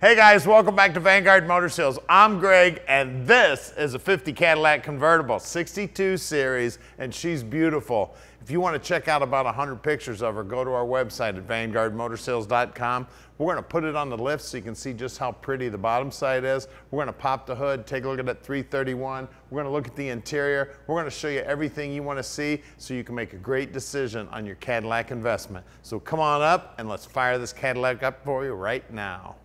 Hey guys, welcome back to Vanguard Motor Sales. I'm Greg, and this is a 50 Cadillac Convertible, 62 Series, and she's beautiful. If you want to check out about 100 pictures of her, go to our website at vanguardmotorsales.com. We're going to put it on the lift so you can see just how pretty the bottom side is. We're going to pop the hood, take a look at that 331. We're going to look at the interior. We're going to show you everything you want to see so you can make a great decision on your Cadillac investment. So come on up and let's fire this Cadillac up for you right now.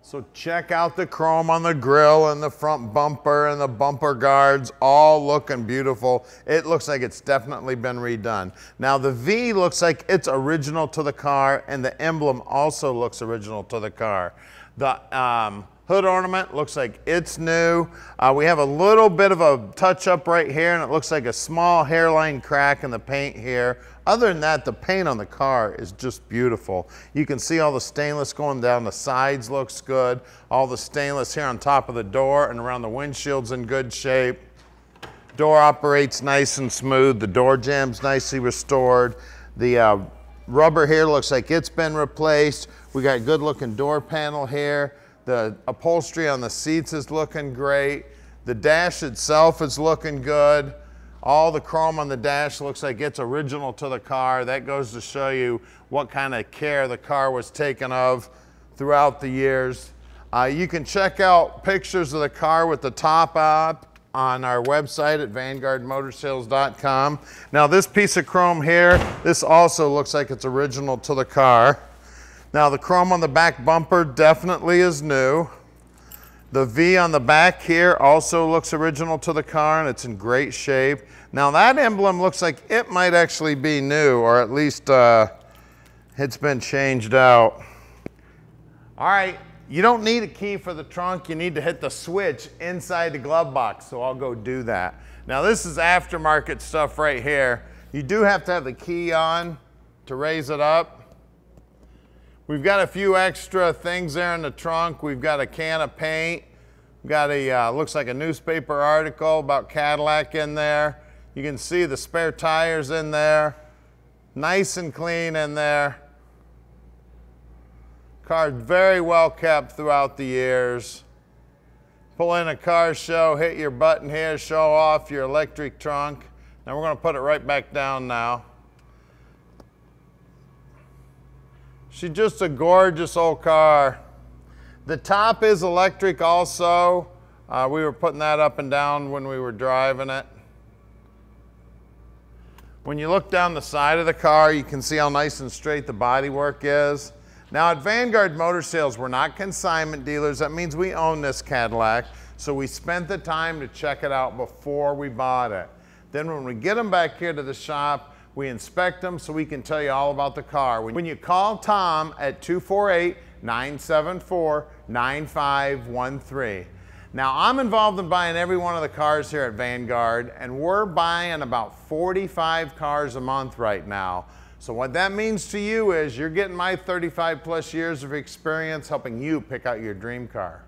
So check out the chrome on the grille and the front bumper and the bumper guards, all looking beautiful. It looks like it's definitely been redone. Now the V looks like it's original to the car, and the emblem also looks original to the car. The hood ornament looks like it's new. We have a little bit of a touch up right here, and it looks like a small hairline crack in the paint here. Other than that, the paint on the car is just beautiful. You can see all the stainless going down the sides looks good. All the stainless here on top of the door and around the windshield's in good shape. Door operates nice and smooth. The door jamb's nicely restored. The rubber here looks like it's been replaced. We got good looking door panel here. The upholstery on the seats is looking great. The dash itself is looking good. All the chrome on the dash looks like it's original to the car. That goes to show you what kind of care the car was taken of throughout the years. You can check out pictures of the car with the top up on our website at vanguardmotorsales.com. Now this piece of chrome here, this also looks like it's original to the car. Now the chrome on the back bumper definitely is new. The V on the back here also looks original to the car, and it's in great shape. Now that emblem looks like it might actually be new, or at least it's been changed out. All right, you don't need a key for the trunk. You need to hit the switch inside the glove box, so I'll go do that. Now this is aftermarket stuff right here. You do have to have the key on to raise it up. We've got a few extra things there in the trunk. We've got a can of paint. We've got a, looks like a newspaper article about Cadillac in there. You can see the spare tires in there. Nice and clean in there. Car's very well kept throughout the years. Pull in a car show, hit your button here, show off your electric trunk. Now we're going to put it right back down now. She's just a gorgeous old car. The top is electric also. We were putting that up and down when we were driving it. When you look down the side of the car, you can see how nice and straight the bodywork is. Now at Vanguard Motor Sales, we're not consignment dealers. That means we own this Cadillac. So we spent the time to check it out before we bought it. Then when we get them back here to the shop, we inspect them so we can tell you all about the car. When you call Tom at 248-974-9513. Now I'm involved in buying every one of the cars here at Vanguard, and we're buying about 45 cars a month right now. So what that means to you is you're getting my 35 plus years of experience helping you pick out your dream car.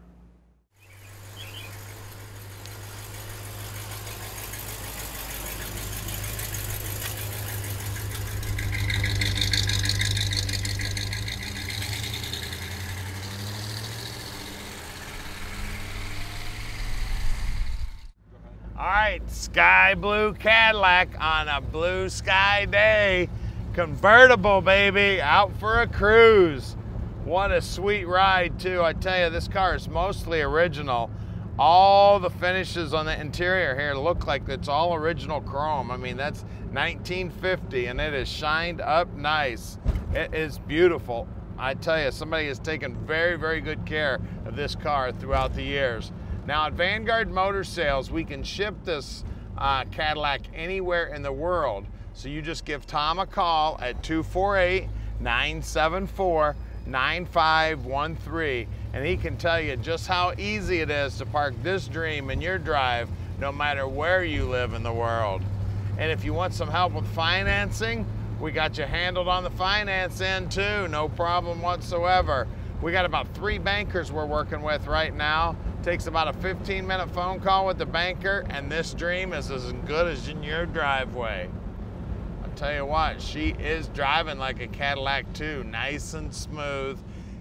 All right, sky blue Cadillac on a blue sky day. Convertible, baby, out for a cruise. What a sweet ride too. I tell you, this car is mostly original. All the finishes on the interior here look like it's all original chrome. I mean, that's 1950 and it is shined up nice. It is beautiful. I tell you, somebody has taken very, very good care of this car throughout the years. Now at Vanguard Motor Sales, we can ship this Cadillac anywhere in the world. So you just give Tom a call at 248-974 9513, and he can tell you just how easy it is to park this dream in your drive, no matter where you live in the world. And if you want some help with financing, we got you handled on the finance end too, no problem whatsoever. We got about 3 bankers we're working with right now. Takes about a 15-minute phone call with the banker, and this dream is as good as in your driveway. I'll tell you what, she is driving like a Cadillac too, nice and smooth,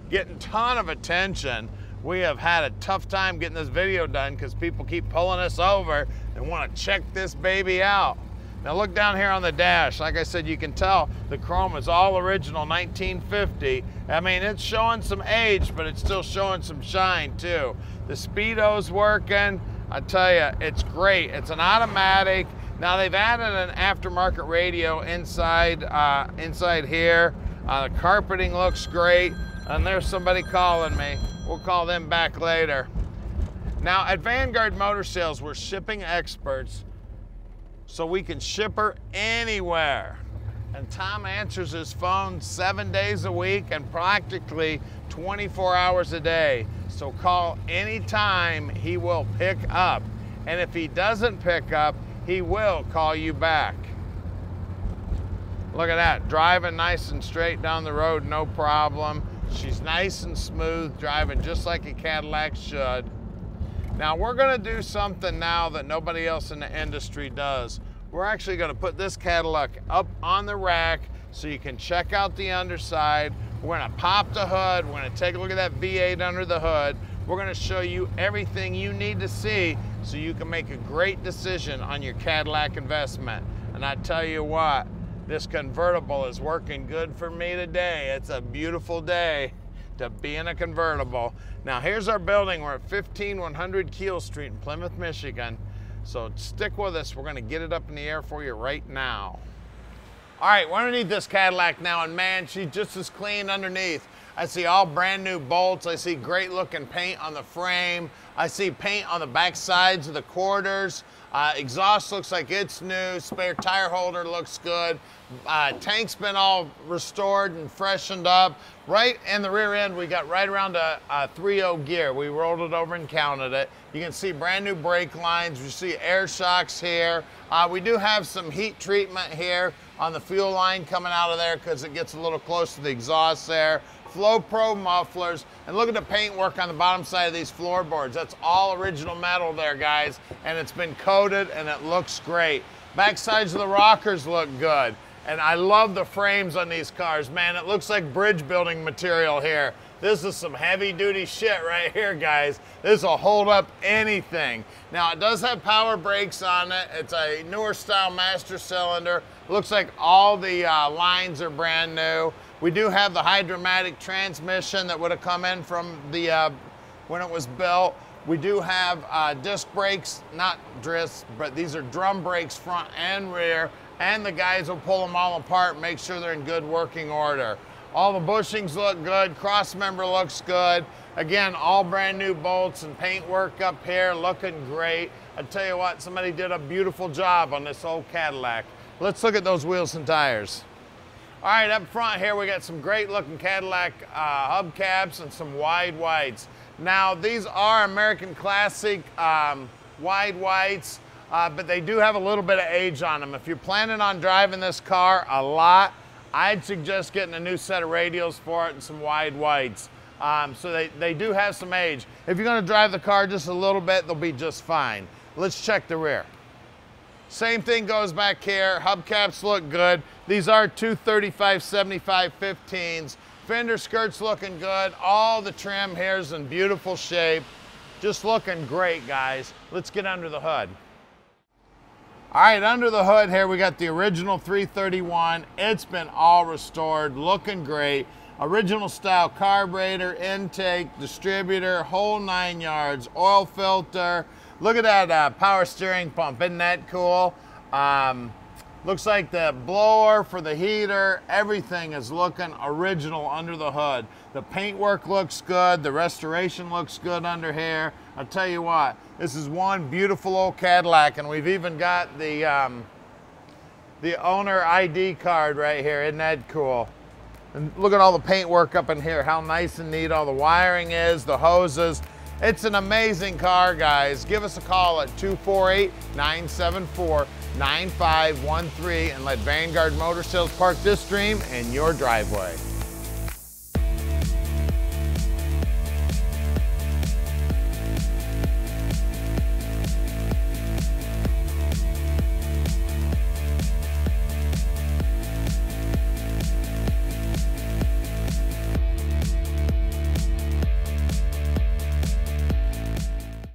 getting a ton of attention. We have had a tough time getting this video done because people keep pulling us over and want to check this baby out. Now look down here on the dash. Like I said, you can tell the chrome is all original 1950. I mean, it's showing some age, but it's still showing some shine too. The speedo's working. I tell you, it's great. It's an automatic. Now they've added an aftermarket radio inside here. The carpeting looks great. And there's somebody calling me. We'll call them back later. Now at Vanguard Motor Sales, we're shipping experts, so we can ship her anywhere. And Tom answers his phone 7 days a week and practically 24 hours a day. So call anytime, he will pick up. And if he doesn't pick up, he will call you back. Look at that, driving nice and straight down the road, no problem. She's nice and smooth, driving just like a Cadillac should. Now we're gonna do something now that nobody else in the industry does. We're actually gonna put this Cadillac up on the rack so you can check out the underside. We're gonna pop the hood, we're gonna take a look at that V8 under the hood. We're gonna show you everything you need to see so you can make a great decision on your Cadillac investment. And I tell you what, this convertible is working good for me today. It's a beautiful day to be in a convertible. Now here's our building. We're at 15100 Keel Street in Plymouth, Michigan. So stick with us. We're gonna get it up in the air for you right now. All right, we're underneath this Cadillac now, and man, she's just as clean underneath. I see all brand new bolts. I see great looking paint on the frame. I see paint on the back sides of the quarters. Exhaust looks like it's new. Spare tire holder looks good. Tank's been all restored and freshened up. Right in the rear end, we got right around a 3.0 gear. We rolled it over and counted it. You can see brand new brake lines. You see air shocks here. We do have some heat treatment here on the fuel line coming out of there because it gets a little close to the exhaust there. Flow Pro mufflers, and look at the paintwork on the bottom side of these floorboards. That's all original metal there, guys, and it's been coated and it looks great. Back sides of the rockers look good, and I love the frames on these cars. Man, it looks like bridge building material here. This is some heavy duty shit right here, guys. This will hold up anything. Now, it does have power brakes on it. It's a newer style master cylinder. Looks like all the lines are brand new. We do have the Hydra-Matic transmission that would have come in from the when it was built. We do have disc brakes, not discs, but these are drum brakes front and rear, and the guys will pull them all apart, make sure they're in good working order. All the bushings look good, cross member looks good. Again, all brand new bolts and paint work up here, looking great. I tell you what, somebody did a beautiful job on this old Cadillac. Let's look at those wheels and tires. All right, up front here, we got some great looking Cadillac hubcaps and some wide whites. Now, these are American Classic wide whites, but they do have a little bit of age on them. If you're planning on driving this car a lot, I'd suggest getting a new set of radials for it and some wide whites. So they do have some age. If you're gonna drive the car just a little bit, they'll be just fine. Let's check the rear. Same thing goes back here. Hubcaps look good. These are 235/75 15s. Fender skirts looking good. All the trim here is in beautiful shape. Just looking great, guys. Let's get under the hood. All right, under the hood here, we got the original 331. It's been all restored, looking great. Original style carburetor, intake, distributor, whole 9 yards, oil filter. Look at that power steering pump, isn't that cool? Looks like the blower for the heater, everything is looking original under the hood. The paintwork looks good, the restoration looks good under here. I'll tell you what, this is one beautiful old Cadillac, and we've even got the owner ID card right here, isn't that cool? And look at all the paint work up in here, how nice and neat all the wiring is, the hoses. It's an amazing car, guys. Give us a call at 248-974-9513 and let Vanguard Motor Sales park this dream in your driveway.